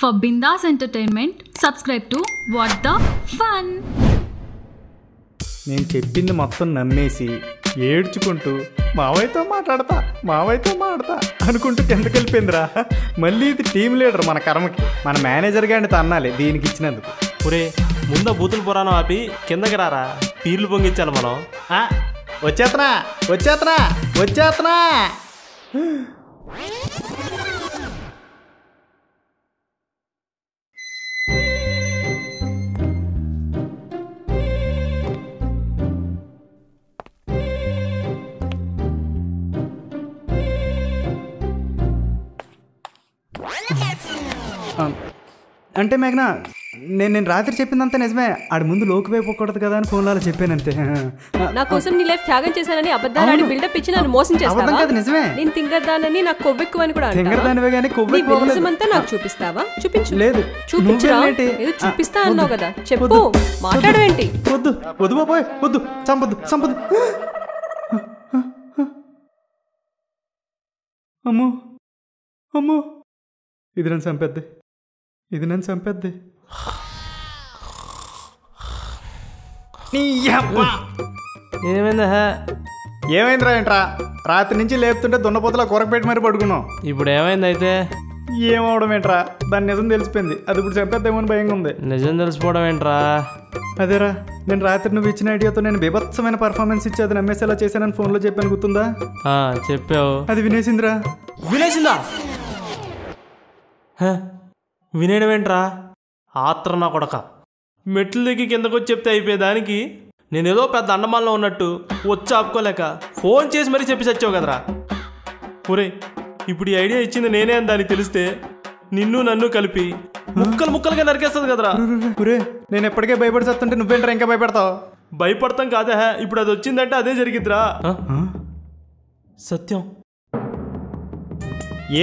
For Bindas Entertainment, subscribe to What the Fun. నేను చెప్పింది మొత్తం నమ్మేసి ఏడ్చుకుంటూ మావయ్యతో మాట్లాడతా అనుకుంటూ కిందకి వెళ్ళిపోయిందిరా. మళ్ళీ ఇది టీం లీడర్ మన కర్మకి, మన మేనేజర్ గారిని తన్నాలి దీనికి ఇచ్చినందుకు. ఒరే ముందు బూతుల పురాణం ఆపి కిందకి రారా, పీర్లు పొంగించాలి మనం. వచ్చేతనా అంటే మేఘనా, నేను రాత్రి చెప్పిందంతా నిజమే. ఆడి ముందు లోకి వైపోకూడదు కదా అని ఫోన్లో చెప్పానంతే. నా కోసం నీ లైఫ్ త్యాగం చేశానని అబద్ధాలు ఆడి బిల్డప్ ఇచ్చి నన్ను మోసం చేస్తావా? నిజమే, నేను తింగర్దానని నాకు కొవ్వెక్కువని కూడా తింగర్దానివే కానీ కొవ్వెక్కువంతా నాకు చూపిస్తావా? చూపించు. లేదు చూపించరా? ఏదో చూపిస్తా అన్నావు కదా, చెప్పు. మాట్లాడవేంటి? వద్దు బాబోయ్, వద్దు, చంపదు. అమ్మో ఇది నన్ను చంపేద్ది. ఏమైందిరా ఏంట్రా? రాత్రి నుంచి లేపుతుంటే దున్నపోతలా కూరపెట్టి మరి పడుకున్నాం. ఇప్పుడు ఏమైంది అయితే? ఏమవడం ఏంట్రా, దాని నిజం తెలిసిపోయింది. అది ఇప్పుడు చంపేద్దామో అని భయంగా ఉంది. నిజం తెలిసిపోవడం ఏంట్రా? అదేరా, నేను రాత్రి నువ్వు ఇచ్చిన ఐడియాతో నేను బీభత్సమైన పర్ఫార్మెన్స్ ఇచ్చి అది నమ్మేసేలా చేశానని ఫోన్లో చెప్పాను, గుర్తుందా? చెప్పావు. అది వినేసిందా? వినేయడం ఏంట్రా? ఆత్ర నా కొడక. మెట్లు దిగి కిందకు వచ్చి చెప్తే అయిపోయేదానికి నేనేదో పెద్ద అండమాన్లో ఉన్నట్టు వచ్చి ఆపుకోలేక ఫోన్ చేసి మరీ చెప్పి చచ్చావు కదరా. ఒరే ఇప్పుడు ఈ ఐడియా ఇచ్చింది నేనే అని దానికి తెలిస్తే నిన్ను నన్ను కలిపి ముక్కలుగా నరికేస్తుంది కదరా. నేను ఎప్పటికే భయపడి చస్తుంటే నువ్వేంట్రా ఇంకా భయపడతావు? భయపడతాం కాదా, ఇప్పుడు అది వచ్చిందంటే అదే జరిగిద్దిరా. సత్యం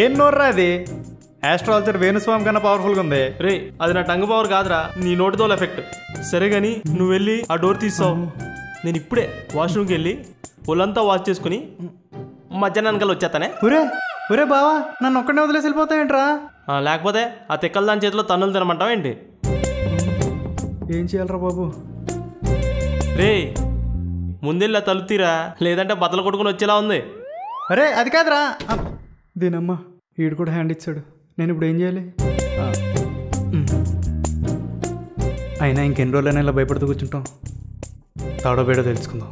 ఏం నోర్రా అది? ఆస్ట్రాలజర్ వేణుస్వామి కన్నా పవర్ఫుల్గా ఉంది. రే అది నా టంగ్ పవర్ కాదురా, నీ నోటితోల ఎఫెక్ట్. సరే గాని నువ్వు వెళ్ళి ఆ డోర్ తీస్తావు. నేను ఇప్పుడే వాష్రూమ్కి వెళ్ళి ఒళ్ళంతా వాష్ చేసుకుని మధ్యాహ్నానికల్లా వచ్చేస్తానే. ఒరే బావా, నన్ను ఒక్కడే వదిలేసి వెళ్ళిపోతావేంట్రా? లేకపోతే ఆ తెక్కల దాని చేతిలో తన్నులు తినమంటావా ఏంటి? ఏం చేయాలరా బాబు? రే ముందెళ్ళా తలుపుతీరా, లేదంటే బద్దలు కొట్టుకుని వచ్చేలా ఉంది. అరే అది కాదురా. దీనమ్మా వీడు కూడా హ్యాండ్ ఇచ్చాడు. నేను ఇప్పుడు ఏం చేయాలి? అయినా ఇంకెన్ని రోజులైనా ఇలా భయపడుతూ కూర్చుంటాం. తాడో బేడో తెలుసుకుందాం.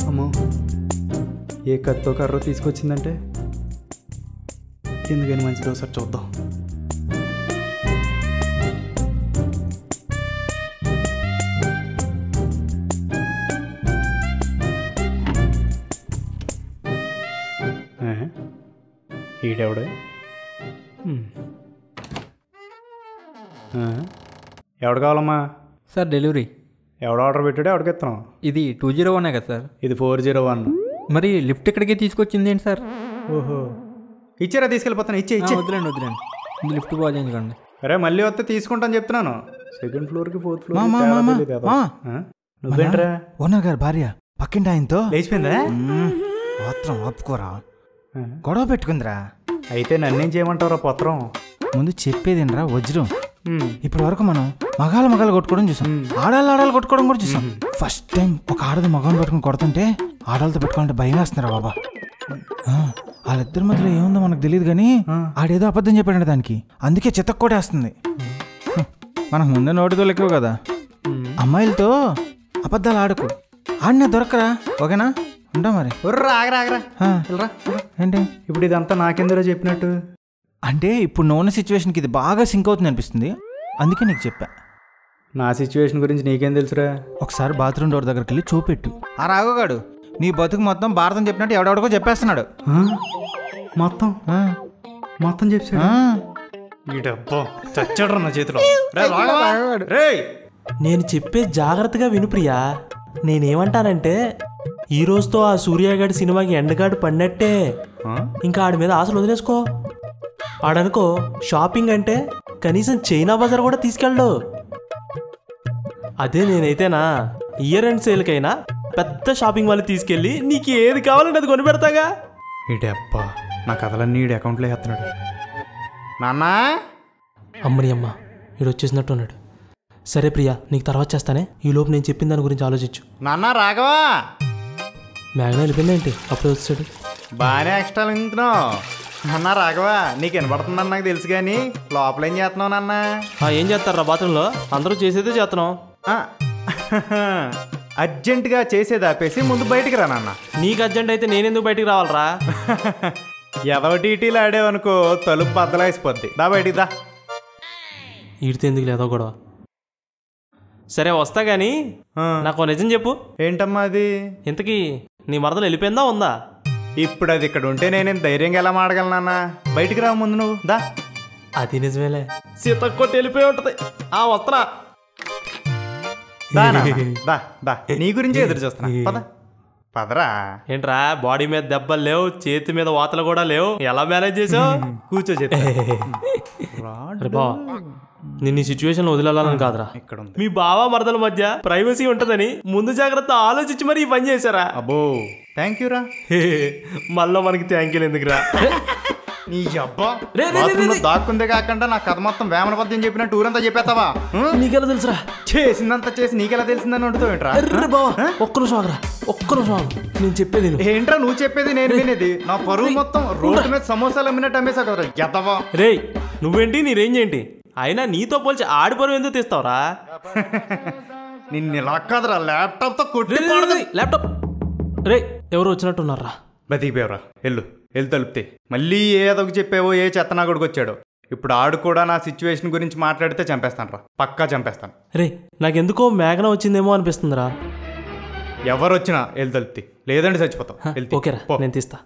అమ్మో, ఏ కత్తో కర్రో తీసుకొచ్చిందంటే ఎందుకని మంచిదో ఒకసారి చూద్దాం. ఈడెవడే? ఎవడు కావాలమ్మా? Sir delivery. ఎవడు ఆర్డర్ పెట్టాడో ఎవడికి ఇస్తున్నాం? ఇది 201 కదా సార్? ఇది 401. మరి లిఫ్ట్ ఇక్కడికి తీసుకొచ్చింది ఏంటి సార్? ఓహో, ఇచ్చారా? తీసుకెళ్ళిపోతాను. వదిలేండి ఇది లిఫ్ట్ బాగా చేయించుకోండి. అరే మళ్ళీ వస్తే తీసుకుంటాను చెప్తున్నాను. సెకండ్ ఫ్లోర్కి 4th ఫ్లోర్. నువ్వేంట్రా? ఓనర్ గారు భార్య పక్కింటి ఆయనతో లేచిపోయిందా? మాత్రం ఆపుకోరా, గొడవ పెట్టుకుందిరా. అయితే నన్నేం చేయమంటావురా పత్రం? ముందు చెప్పేదేనరా వజ్రం. ఇప్పటి వరకు మనం మగాళ్ళు కొట్టుకోవడం చూసాం, ఆడాలు కొట్టుకోవడం కూడా చూసాం. ఫస్ట్ టైం ఒక ఆడది మగవాళ్ళు పట్టుకుని కొడుతుంటే ఆడాలతో పెట్టుకోవాలంటే భయం వేస్తున్నారా బాబా. వాళ్ళిద్దరి మధ్యలో ఏముందో మనకు తెలియదు కానీ ఆడేదో అబద్ధం చెప్పాడు దానికి, అందుకే చితక్కోటేస్తుంది. మనకు ముందే నోటితో లెక్కవు కదా. అమ్మాయిలతో అబద్ధాలు ఆడుకో, ఆడినా దొరకరా. ఓకేనా? ఉంటా మరి. ఆగరా ఏంటి ఇప్పుడు ఇదంతా నాకెందులో చెప్పినట్టు? అంటే ఇప్పుడు నువ్వున్న సిచ్యువేషన్కి ఇది బాగా సింక్ అవుతుంది అనిపిస్తుంది, అందుకే నీకు చెప్పా. నా సిచ్యువేషన్ గురించి నీకేం తెలుసురా? ఒకసారి బాత్రూమ్ డోర్ దగ్గరికి వెళ్ళి చూపెట్టు. ఆ రాఘవగాడు నీ బతుకు మొత్తం భారతం చెప్పినట్టు ఎవడెవడికో చెప్పేస్తున్నాడు. మొత్తం చెప్పాడు. చచ్చాడు నా చేతిలో. నేను చెప్పే జాగ్రత్తగా విను ప్రియా. నేనేమంటానంటే ఈ రోజుతో ఆ సూర్యగాడి సినిమాకి ఎండగాడు పడినట్టే. ఇంకా ఆడి మీద ఆశలు వదిలేసుకో. ఆడనుకో షాపింగ్ అంటే కనీసం చైనా బజార్ కూడా తీసుకెళ్ళడు. అదే నేనైతేనా ఇయర్ ఎండ్ సేల్కైనా పెద్ద షాపింగ్ మాల్ తీసుకెళ్ళి నీకు ఏది కావాలంటే అది కొనిపెడతాగా. ఈడే అబ్బా నా కథలన్నీ ఈడి అకౌంట్లో వేస్తున్నాడు. నాన్నా అమ్మని అమ్మ వీడు వచ్చేసినట్టు ఉన్నాడు. సరే ప్రియా, నీకు తర్వాత చేస్తానే, ఈ లోపు నేను చెప్పిన దాని గురించి ఆలోచించు. నాన్న రాఘవా, మ్యాగ్నా వెళ్ళిపోయిందేంటి అప్పుడే వచ్చాడు. బాగానే ఎక్స్ట్రా తింటున్నావు. అన్నా రాఘవా, నీకు వినపడుతుందని నాకు తెలుసు కానీ లోపల ఏం చేస్తున్నావు నాన్న? ఏం చేస్తారా బాత్రూంలో? అందరూ చేసేదే చేస్తున్నాం. అర్జెంటుగా చేసేది ఆపేసి ముందు బయటికి రా నాన్న. నీకు అర్జెంట్ అయితే నేనెందుకు బయటికి రావాలరా? ఎదవ టీటీలు ఆడేవనుకో తలుపు బద్దలాయిసిపోద్ది. దా బయటికి దా. ఈడితే ఎందుకు లేదో గొడవ. సరే వస్తా గానీ నాకు నిజం చెప్పు. ఏంటమ్మా అది? ఇంతకీ నీ మరదలు వెళ్ళిపోయిందా ఉందా? ఇప్పుడు అది ఇక్కడ ఉంటే నేనేం ధైర్యంగా ఎలా మాడగలనా? బయటికి రా ముందు నువ్వు దా. అది నిజమేలే, సీతక్కొట్టి వెళ్ళిపోయి ఉంటది. వస్తా నీ గురించి ఎదురు చూస్తున్నా. పద పదరా. ఏంట్రా బాడీ మీద దెబ్బలు లేవు, చేతి మీద వాతలు కూడా లేవు, ఎలా మేనేజ్ చేసావు? కూర్చో బావా, నిన్ను ఈ సిచ్యువేషన్ వదిలేయాలని కాదురా, ఇక్కడ మీ బావ మరదల మధ్య ప్రైవసీ ఉంటదని ముందు జాగ్రత్త ఆలోచించి మరి ఈ పని చేశారా? అబ్బో థ్యాంక్ యూ రా. మళ్ళీ మనకి థ్యాంక్ యూ ఎందుకురా? నీ అబ్బా దాక్కుందే కాకుండా నా కథ మొత్తం వేమన పద్యం చెప్పినట్టు ఊరంతా చెప్పేస్తావా? నీకెలా తెలుసురా? చేసిందంతా చేసి నీకెలా తెలిసిందని వండుతావు ఏంట్రా? ఒక్క నిమిషం ఆగరా, ఒక్క నిమిషం ఆగు, నేను చెప్పేది ఏంట్రా నువ్వు చెప్పేది నేను వినేది? నా పరువు మొత్తం రోడ్డు మీద సమోసాలు అమ్మినట్టు అమ్మేసా కదరా ఎదవా. రే నువ్వేంటి నీ రేంజ్ ఏంటి? అయినా నీతో పోల్చి ఆడి పరువు ఎందుకు తీస్తావురా? నిన్ను ఇలా కాదురా ల్యాప్టాప్ తో కొట్టి ల్యాప్టాప్. రే ఎవరు వచ్చినట్టున్నారా? బతికిపోయావురా. వెళ్ళు తలుపుతే మళ్ళీ ఏదొక చెప్పావో ఏ చెత్తనాగుడికి వచ్చాడో. ఇప్పుడు ఆడు కూడా నా సిచ్యువేషన్ గురించి మాట్లాడితే చంపేస్తాను రా, పక్కా చంపేస్తాను. రే నాకెందుకో మేఘన వచ్చిందేమో అనిపిస్తుందిరా. ఎవరు వచ్చినా వెళ్ళి తలుపుతే, లేదంటే చచ్చిపోతావు. ఓకేరా, నేను తీస్తా.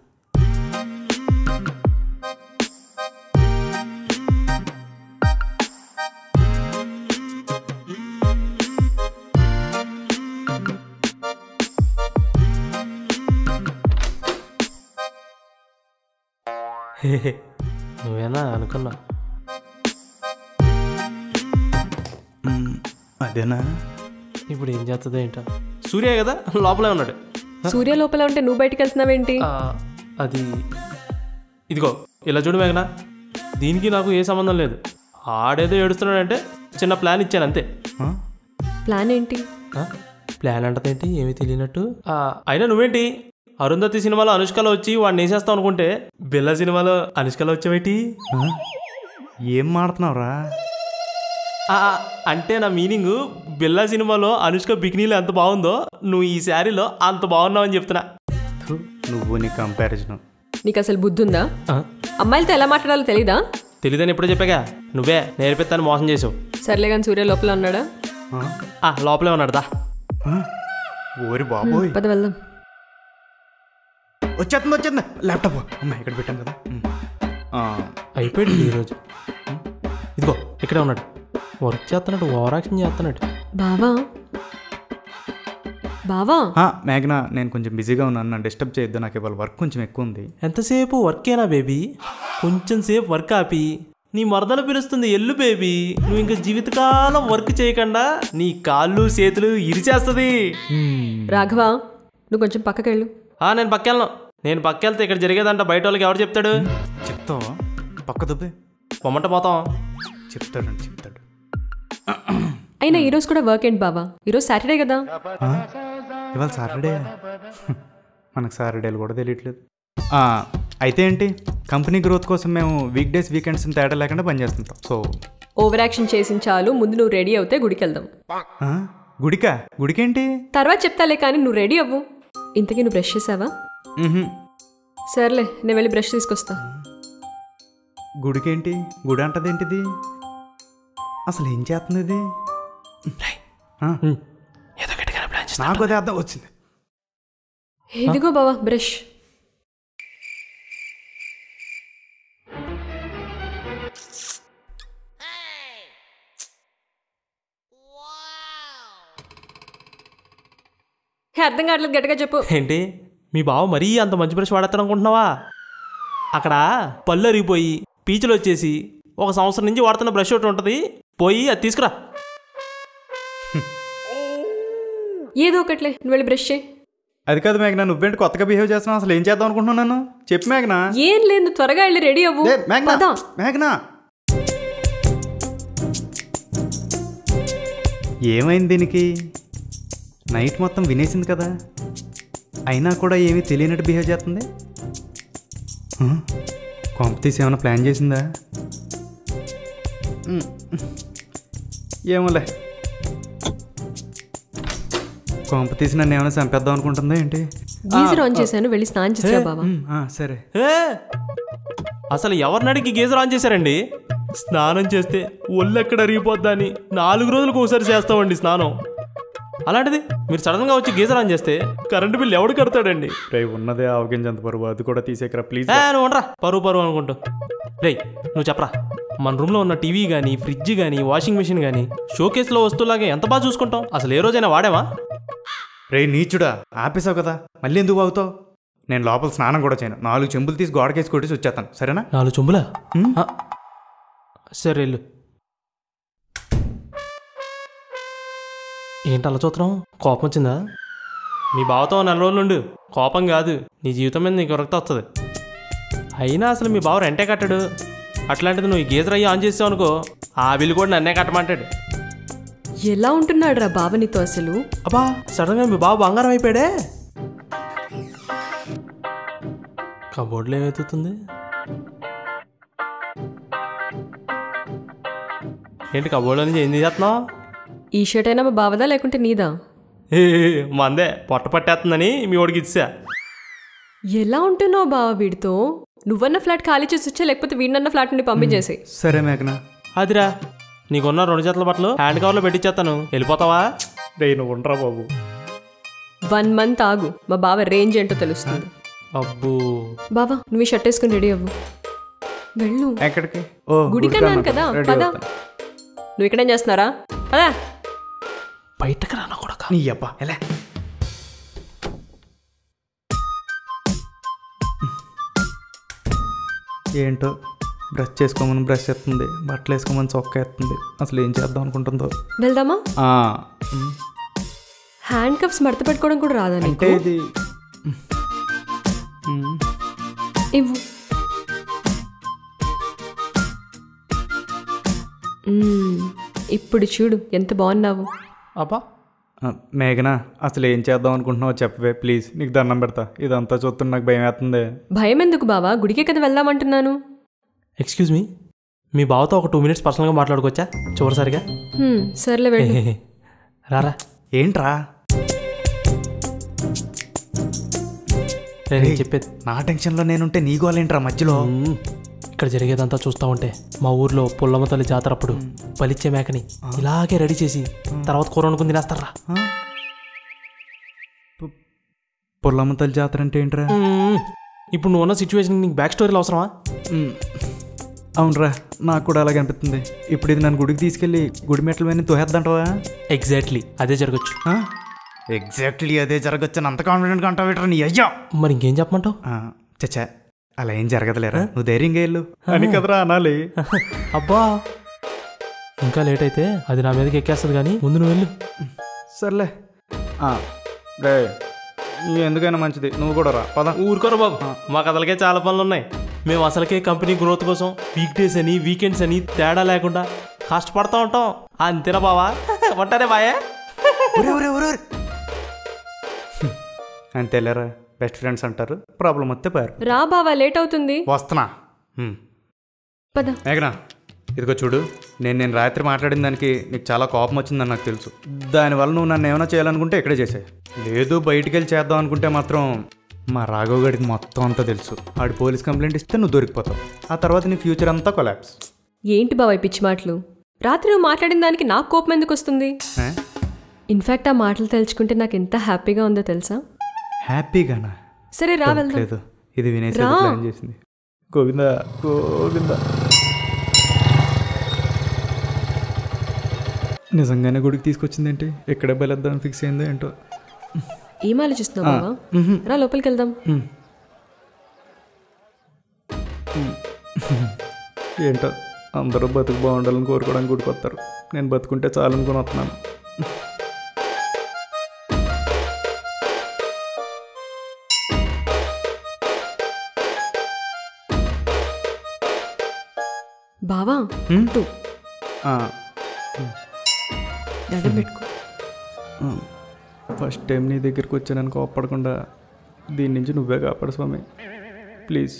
నువ్వేనా అనుకున్నా? అదేనా? ఇప్పుడు ఏం చేస్తుందో ఏంటో. సూర్య కదా లోపలే ఉన్నాడు. సూర్య లోపల ఉంటే నువ్వు బయటికి వెళ్తున్నావేంటి? అది ఇదిగో ఇలా చూడు మేఘనా, దీనికి నాకు ఏ సంబంధం లేదు. ఆడేదో ఏడుస్తున్నాడంటే చిన్న ప్లాన్ ఇచ్చాను అంతే. ప్లాన్ ఏంటి? ప్లాన్ అంటదేంటి ఏమీ తెలియనట్టు. అయినా నువ్వేంటి అరుంధతి సినిమాలో అనుష్కలో వచ్చి వాడిని వేసేస్తావు అనుకుంటే బిల్లా సినిమాలో అనుష్కలో వచ్చావేటి? ఏం మాడుతున్నావురా? అంటే నా మీనింగ్ బిల్లా సినిమాలో అనుష్క బికినీలో ఎంత బాగుందో నువ్వు ఈ శారీలో అంత బాగున్నావు అని చెప్తున్నా. నువ్వు నీ కంపారిజన్. నీకు అసలు బుద్ధి ఉందా? అమ్మాయిలతో ఎలా మాట్లాడాలో తెలీదా? తెలీదని ఎప్పుడో చెప్పాగా, నువ్వే నేర్పిస్తాను మోసం చేసావు. సర్లే కానీ సూర్య లోపల ఉన్నాడా? లోపలే ఉన్నాడుదా. ఓరి బాబోయ్, పద వెళ్దాం. వచ్చేస్తుంది ల్యాప్టాప్. అమ్మా ఇక్కడ పెట్టాను కదా. అయిపోయాడు ఈరోజు. ఇదిగో ఇక్కడే ఉన్నాడు, వర్క్ చేస్తున్నాడు, ఓవర్ యాక్షన్ చేస్తున్నాడు. బావా మేఘనా, నేను కొంచెం బిజీగా ఉన్నాను, నన్ను డిస్టర్బ్ చేయొద్దు. నాకు ఇవాళ వర్క్ కొంచెం ఎక్కువ ఉంది. ఎంతసేపు వర్కేనా బేబీ? కొంచెం సేపు వర్క్ ఆపి నీ మరదలు పిలుస్తుంది ఎల్లు బేబీ. నువ్వు ఇంకా జీవితకాలం వర్క్ చేయకుండా నీ కాళ్ళు చేతులు ఇరిచేస్తుంది. రాఘవా నువ్వు కొంచెం పక్కకెళ్ళు. నేను పక్కెళ్ళను. నేను పక్కెళ్తే ఇక్కడ జరిగేదంట బయట వాళ్ళకి ఎవరు చెప్తాడు? చెప్తావా? పక్క దుబ్బే పొమ్మంట పోతాం. చెప్తాడు. అయినా ఈరోజు కూడా వర్క్ ఏంటి బావా? ఈరోజు సాటర్డే కదా. ఇవాళ సాటర్డే? మనకు సాటర్డేలు కూడా తెలియట్లేదు. అయితే ఏంటి, కంపెనీ గ్రోత్ కోసం మేము వీక్ డేస్ వీకెండ్స్ తేడా లేకుండా పనిచేస్తుంటాం. సో ఓవర్ యాక్షన్ చేసిన చాలు, ముందు నువ్వు రెడీ అవుతే గుడికి వెళ్దాం. గుడికేంటి? తర్వాత చెప్తాలే కానీ నువ్వు రెడీ అవ్వు. ఇంతకీ నువ్వు బ్రష్ చేసావా? సర్లే నేను వెళ్ళి బ్రష్ తీసుకొస్తా. గుడికేంటి? గుడి అంటదేంటిది? అసలు ఏం చేస్తుంది ఇది? నాకు అదే అర్థం వచ్చింది. ఇదిగో బావా బ్రష్. అర్థం కావట్లేదు, గట్టిగా చెప్పు. ఏంటి మీ బావ మరీ అంత మంచి బ్రష్ వాడతాను అనుకుంటున్నావా? అక్కడ పళ్ళు అరిగిపోయి పీచులు వచ్చేసి 1 సంవత్సరం నుంచి వాడుతున్న బ్రష్ ఒకటి ఉంటుంది, పోయి అది తీసుకురా. ఏదో ఒకట్లే నువ్వు వెళ్ళి బ్రష్ చేయి. అది కాదు మేఘనా, నువ్వేంటి కొత్తగా బిహేవ్ చేస్తున్నావు? అసలు ఏం చేద్దాం అనుకుంటున్నాను నన్ను చెప్పు మేఘనా. ఏం లేదు, త్వరగా వెళ్ళి రెడీ అవ్వు. మేఘనా ఏమైంది దీనికి? నైట్ మొత్తం వినేసింది కదా, అయినా కూడా ఏమీ తెలియనట్టు బిహేవ్ చేస్తుంది. కాంపిటీస్ ఏమైనా ప్లాన్ చేసిందా? ఏమోలే, కాంపిటీస్ నన్ను ఏమైనా చంపేద్దాం అనుకుంటుందా ఏంటి? గీజర్ ఆన్ చేశాను, వెళ్ళి స్నానం చేసా బావా. సరే. అసలు ఎవరిని అడిగి గీజర్ ఆన్ చేశారండి? స్నానం చేస్తే ఒళ్ళు ఎక్కడ అరిగిపోద్దా అని 4 రోజులకు ఒకసారి చేస్తామండి స్నానం. అలాంటిది మీరు సడన్గా వచ్చి గీజర్ ఆన్ చేస్తే కరెంటు బిల్ ఎవడు కడతాడండి? రే ఉన్నదే ఆవగింజంత పరువు, అది కూడా తీసేకరా ప్లీజ్. నువ్వు ఉండరా, పరువు అనుకుంటూ. రే నువ్వు చెప్పరా, మన రూమ్లో ఉన్న టీవీ కానీ ఫ్రిడ్జ్ కానీ వాషింగ్ మిషన్ కానీ షోకేస్లో వస్తువులాగా ఎంత బాగా చూసుకుంటాం? అసలు ఏ రోజైనా వాడామా? రే నీచుడా, ఆపేసావు కదా, మళ్ళీ ఎందుకు బాగుతావు? నేను లోపల స్నానం కూడా చేయను. 4 చెంబులు తీసి గోడకేసి కొట్టేసి వచ్చేస్తాను, సరేనా? 4 చెంబులా? సరే వెళ్ళు. ఏంటి అలా చూస్తున్నావు? కోపం వచ్చిందా? మీ బావతో 4 రోజులు నుండు. కోపం కాదు, నీ జీవితం మీద నీకు విరక్తి వస్తుంది. అయినా అసలు మీ బావ రెంటే కట్టాడు. అట్లాంటిది నువ్వు ఈ గీజర్ అయ్యి ఆన్ చేసావు అనుకో, ఆ బిల్లు కూడా నన్నే కట్టమంటాడు. ఎలా ఉంటున్నాడు రా బావ నీతో అసలు? అబ్బా సడన్గా మీ బావ బంగారం అయిపోయాడే. కబోర్డ్లో ఏమవుతుంది? ఏంటి కబోర్డ్లో నుంచి ఏం చేస్తున్నావు? ఈ షర్ట్ అయినా మా బావదా లేకుంటే నీదా? మందే పొట్ట పట్టేస్తుందని మీ ఓడికి ఇచ్చా. ఎలా ఉంటున్నావు బావ వీడితో? నువ్వన్న ఫ్లాట్ ఖాళీ చేసి వచ్చా, లేకపోతే వీడినన్న ఫ్లాట్ నుండి పంపించేసి. సరే మేఘనా. అదిరా, నీకున్న 2 జతల బట్టలు హ్యాండ్ కవర్లో పెట్టించేస్తాను, వెళ్ళిపోతావా? రే నువ్వు ఉండరా బాబు. 1 మంత్ ఆగు, మా బావ రేంజ్ ఏంటో తెలుస్తుంది. అబ్బో బావా నువ్వు షర్ట్ వేసుకుని రెడీ అవ్వు, వెళ్ళు. ఎక్కడికి? గుడికన్నాను కదా, పదా. నువ్వు ఇక్కడేం చేస్తున్నారా? పదా. బయటకు రానా కొడక. నీ అబ్బా ఎలా? ఏంటో బ్రష్ చేసుకోమని బ్రష్ ఎత్తుంది, బట్టలు వేసుకోమని చొక్కా ఎత్తుంది. అసలు ఏం చేద్దాం అనుకుంటుందో. వెళ్దామా? హ్యాండ్ కప్స్ మడత పెట్టుకోవడం కూడా రాదా అంటే నీకు? ఇది ఇవ్వు. ఇప్పుడు చూడు ఎంత బాగున్నావు. అబ్బా మేఘనా, అసలు ఏం చేద్దాం అనుకుంటున్నావు చెప్పవే ప్లీజ్, నీకు దండం పెడతా. ఇదంతా చూస్తున్నా నాకు భయం వేస్తుంది. భయం ఎందుకు బావా, గుడికే కదా వెళ్దామంటున్నాను. ఎక్స్క్యూజ్ మీ, మీ బావతో ఒక 2 మినిట్స్ పర్సనల్గా మాట్లాడుకోవచ్చా చివరిసారిగా? సర్లే వెళ్ళు. రారా. ఏంట్రా చెప్పేది? నా టెన్షన్లో నేనుంటే నీ గోలేంట్రా మధ్యలో? ఇక్కడ జరిగేదంతా చూస్తూ ఉంటే మా ఊర్లో పుల్లమ్మ తల్లి జాతర అప్పుడు పలిచ్చే మేకని ఇలాగే రెడీ చేసి తర్వాత కూర వండుకుని తినేస్తారా. పుల్లమ్మ తల్లి జాతర అంటే ఏంట్రా? ఇప్పుడు నువ్వు ఉన్న సిచ్యువేషన్ నీకు బ్యాక్ స్టోరీలు అవసరమా? అవునరా, నాకు కూడా అలాగే అనిపిస్తుంది. ఇప్పుడు ఇది నన్ను గుడికి తీసుకెళ్ళి గుడి మెట్ల మీద తోహేద్దంటవా? ఎగ్జాక్ట్లీ అదే జరగచ్చు. ఎగ్జాక్ట్లీ అదే జరగచ్చు అని అంత కాన్ఫిడెంట్గా అంటావు నీ అయ్యా. మరి ఇంకేం చెప్పమంటావు? చచ్చా అలా ఏం జరగదులేరా, నువ్వు ధైర్యంగా వెళ్ళు అని కదరా అనాలి. అబ్బా ఇంకా లేట్ అయితే అది నా మీదకి ఎక్కేస్తుంది, కానీ ముందు నువ్వు వెళ్ళు. సర్లే రే, ఎందుకైనా మంచిది నువ్వు కూడా రా. పద. ఊరుకోరా బాబు, మా కథలకే చాలా పనులు ఉన్నాయి. మేము అసలుకే కంపెనీ గ్రోత్ కోసం వీక్ డేస్ అని వీకెండ్స్ అని తేడా లేకుండా కష్టపడతా ఉంటాం. అంతేనా బావా? ఉంటానే బాయే. అంతేలేరా, బెస్ట్ ఫ్రెండ్స్ అంటారు. ప్రాబ్లం వస్తే పారు. రా బావా, లేట్ అవుతుంది. వస్తున్నా. పద. మేఘనా ఇదిగో చూడు, నేను రాత్రి మాట్లాడిన దానికి నీకు చాలా కోపం వచ్చిందని నాకు తెలుసు. దానివల్ల నువ్వు నన్ను ఏమైనా చేయాలనుకుంటే ఇక్కడే చేసాయి. లేదు బయటికి వెళ్ళి చేద్దాం అనుకుంటే మాత్రం మా రాఘవ్ గడికి మొత్తం అంతా తెలుసు. ఆడు పోలీస్ కంప్లైంట్ ఇస్తే నువ్వు దొరికిపోతావు. ఆ తర్వాత నీ ఫ్యూచర్ అంతా కొలాప్స్. ఏంటి బావా పిచ్చి మాటలు? రాత్రి నువ్వు మాట్లాడిన దానికి నాకు కోపం ఎందుకు వస్తుంది? ఇన్ఫాక్ట్ ఆ మాటలు తలుచుకుంటే నాకు ఎంత హ్యాపీగా ఉందో తెలుసా? హ్యాపీగానా? సరే రా వెళ్దాం. లేదు, ఇది వినేసి ప్లాన్ చేసింది. గోవిందా గోవిందా. నిజంగానే గుడికి తీసుకొచ్చిందేంటి? ఎక్కడే బయలుద్దామని ఫిక్స్ అయిందో ఏంటో. ఏం ఆలోచిస్తున్నావు బావా? రా లోపలికి వెళ్దాం. ఏంటో అందరూ బతుకు బాగుండాలని కోరుకోవడానికి గుడికి వస్తారు. నేను బతుకుంటే చాలనుకుని వస్తున్నాను. బావా హ్మ్? ఆ, దండం పెట్టుకో. ఫస్ట్ టైం నీ దగ్గరికి వచ్చానని కోప్పడకుండా దీని నుంచి నువ్వే కాపాడు స్వామి ప్లీజ్.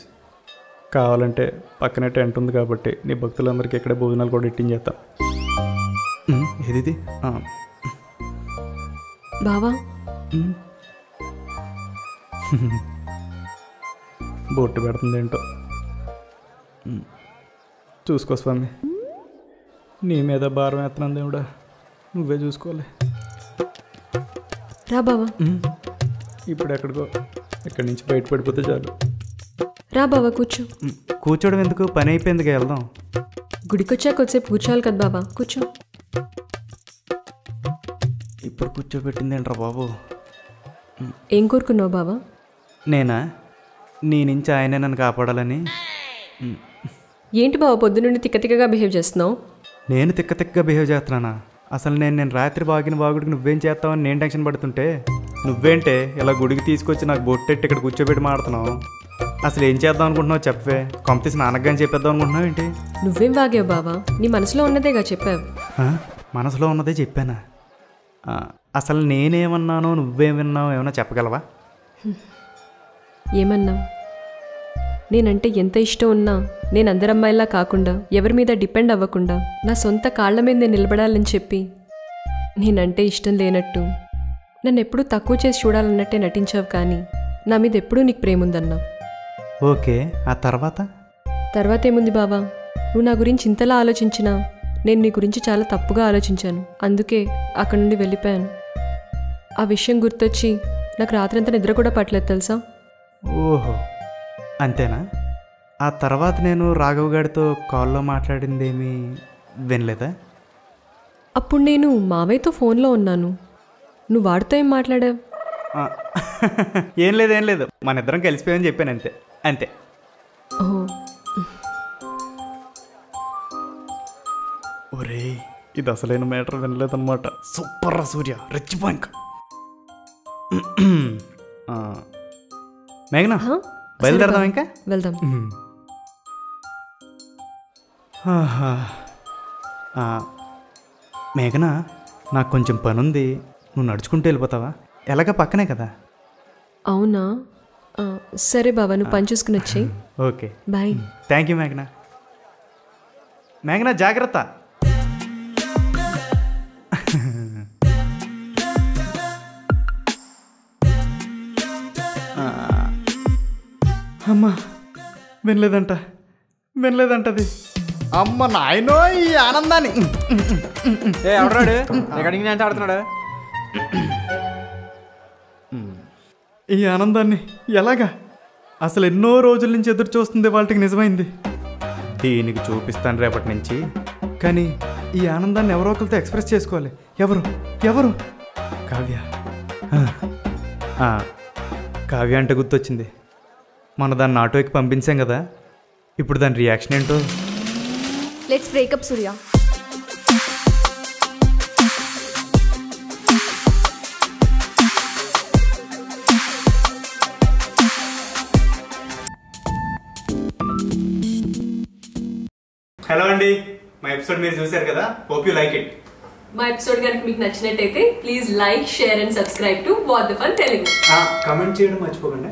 కావాలంటే పక్కనే టెంట్ ఉంది కాబట్టి నీ భక్తులందరికీ ఇక్కడే భోజనాలు కూడా ఇట్టించేస్తాం. ఏది బావా బొట్టు పెడుతుంది ఏంటో. చూసుకో స్వామి, నీ మీద భారం వేస్తున్నాను దేవుడా, నువ్వే చూసుకోవాలి. రా బావా. ఇప్పుడు ఎక్కడికో ఇక్కడి నుంచి బయట పడిపోతే చాలు. రా బావా కూర్చో. కూర్చోవడం ఎందుకు, పని అయిపోయింది వెళ్దాం. గుడికొచ్చా కొద్దిసేపు కూర్చోవాలి కదా బావా, కూర్చో. ఇప్పుడు కూర్చోబెట్టింది ఏంట్రా బాబు. ఏం కోరుకున్నావు బావా? నేనా, నీ నుంచి ఆయనే నన్ను కాపాడాలని. ఏంటి బావా పొద్దునుండి తిక్కగా బిహేవ్ చేస్తున్నావు? నేను తిక్కగా బిహేవ్ చేస్తున్నానా? అసలు నేను రాత్రి బాగిన బాగుడికి నువ్వేం చేస్తావని నేను టెన్షన్ పడుతుంటే నువ్వేంటే ఇలా గుడికి తీసుకొచ్చి నాకు బొట్టెట్టి ఇక్కడ కూర్చోబెట్టి మాడుతున్నావు. అసలు ఏం చేద్దాం అనుకుంటున్నావు చెప్పే? కంపెనీస్ నాన్నగాని చెప్పేద్దాం అనుకుంటున్నావు ఏంటి? నువ్వేం వాగావు బావా, నీ మనసులో ఉన్నదేగా చెప్పావు. మనసులో ఉన్నదే చెప్పానా? అసలు నేనేమన్నానో నువ్వేం విన్నావు ఏమన్నా చెప్పగలవా? ఏమన్నావు? నేనంటే ఎంత ఇష్టం ఉన్నా నేను అందరి అమ్మాయిలా కాకుండా ఎవరి మీద డిపెండ్ అవ్వకుండా నా సొంత కాళ్ళ మీద నేను నిలబడాలని చెప్పి నేనంటే ఇష్టం లేనట్టు నన్ను ఎప్పుడూ తక్కువ చేసి చూడాలన్నట్టే నటించావు, కానీ నా మీద ఎప్పుడూ నీకు ప్రేమ ఉందన్నావు. ఓకే, ఆ తర్వాత ఏముంది బావా, నువ్వు నా గురించి ఇంతలా ఆలోచించినా నేను నీ గురించి చాలా తప్పుగా ఆలోచించాను, అందుకే అక్కడి నుండి వెళ్ళిపోయాను. ఆ విషయం గుర్తొచ్చి నాకు రాత్రంతా నిద్ర కూడా పట్టలేదు తెలుసా. ఓహో అంతేనా? ఆ తర్వాత నేను రాఘవ్ గారితో కాల్లో మాట్లాడిందేమీ వినలేదా? అప్పుడు నేను మావయ్యతో ఫోన్లో ఉన్నాను, నువ్వు వాడితో ఏం మాట్లాడావు? ఏం లేదు మన ఇద్దరం కలిసిపోయామని చెప్పాను అంతే అంతే. ఓహో, ఒరే ఇది అసలైన మ్యాటర్ వినలేదన్నమాట. సూపర్ రా సూర్య, రిచ్ బ్యాంక్. మేఘనా బయలుదేరదాం ఇంకా? వెళ్దాం. మేఘనా నాకు కొంచెం పనుంది, నువ్వు నడుచుకుంటూ వెళ్ళిపోతావా? ఎలాగ పక్కనే కదా. అవునా, సరే బాబా, నువ్వు పని చూసుకుని వచ్చేయి. Okay bye. థ్యాంక్ యూ మేఘనా. మేఘనా జాగ్రత్త. అమ్మా వినలేదంటది. అమ్మ నాయనో ఈ ఆనందాన్ని. ఎవడాడు రికార్డింగ్ డాన్స్ ఆడుతున్నాడు? ఈ ఆనందాన్ని ఎలాగా? అసలు ఎన్నో రోజుల నుంచి ఎదురు చూస్తుంది, వాళ్ళకి నిజమైంది. దీనికి చూపిస్తాను రేపటి నుంచి. కానీ ఈ ఆనందాన్ని ఎవరో ఒకరితో ఎక్స్ప్రెస్ చేసుకోవాలి. ఎవరు? కావ్య. కావ్య అంటే గుర్తొచ్చింది, మన దాన్ని ఆటోకి పంపించాం కదా, ఇప్పుడు దాని రియాక్షన్ ఏంటో. Let's breakup Surya. హలో అండి, మా ఎపిసోడ్ మీరు చూశారు కదా, హోప్ యూ లైక్ ఇట్. మా ఎపిసోడ్ కనుక మీకు నచ్చినట్టయితే please like, share and subscribe to what the fun Telugu. Comment చేయడం మర్చిపోకండి.